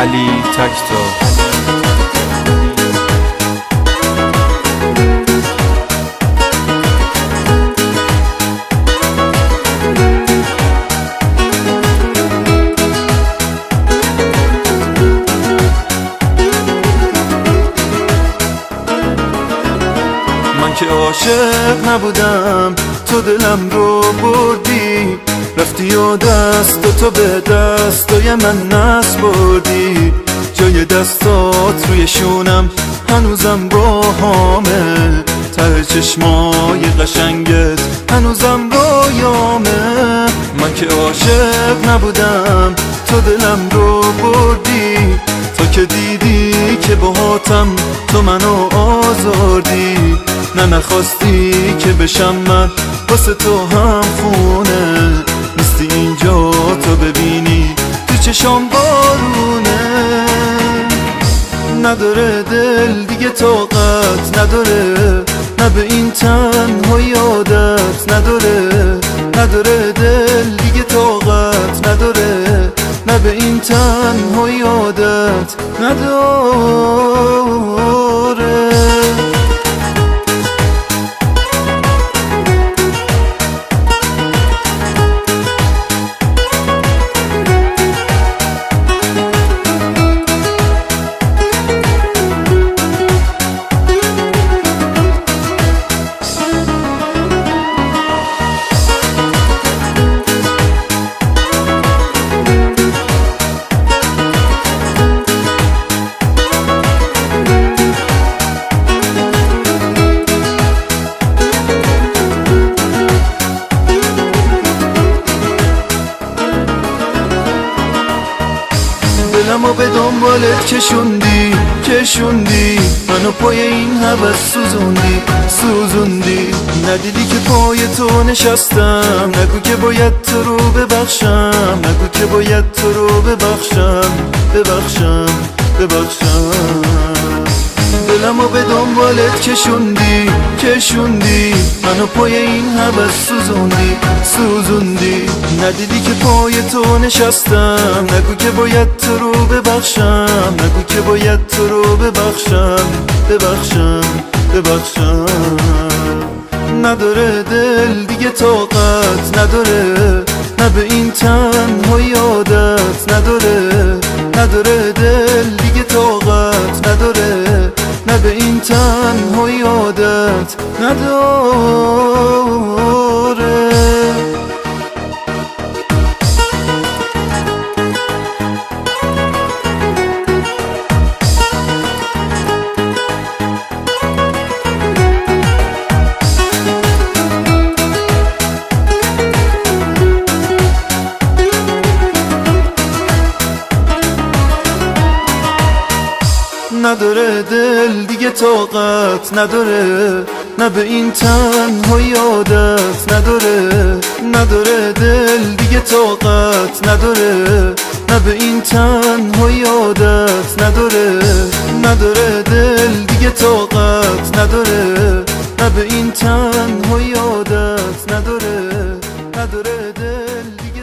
علی تکتا. من که عاشق نبودم، تو دلم رو بردی، رفتی و دست تو به دستای من نسپردی. جای دستات روی شونم هنوزم راهامه، ته چشمای قشنگت هنوزم رویامه. من که عاشق نبودم، تو دلم رو بردی، تا که دیدی که باهاتم تو منو آزردی. نه نخواستی که بشم من واسه تو هم خونه، نیستی اینجا تو ببینی تو چشام بارونه. نداره دل دیگه طاقت نداره، نه به این تنهایی عادت نداره. نداره دل دیگه طاقت نداره، نه به این تنهایی عادت نداره. دلمو به دنبالت کشوندی، منو پای این هوس سوزوندی. ندیدی که پای تو نشستم، نگو که باید تو رو ببخشم، نگو که باید تو رو ببخشم. دلمو به دنبالت کشوندی، منو پای این هوس سوزوندی. ندیدی که پای تو نشستم، نگو که باید تو رو ببخشم، نگو که باید تو رو ببخشم. نداره دل دیگه طاقت نداره، نه به این تنهایی عادت نداره. نداره دل دیگه طاقت نداره، نه به این تنهایی عادت نداره. نداره دل دیگه طاقت نداره، نه به این تنهایی عادت نداره. نداره دل دیگه طاقت نداره، نه به این تنهایی عادت نداره. نداره دل دیگه طاقت نداره، نه به این تنهایی عادت نداره. نداره دل دیگه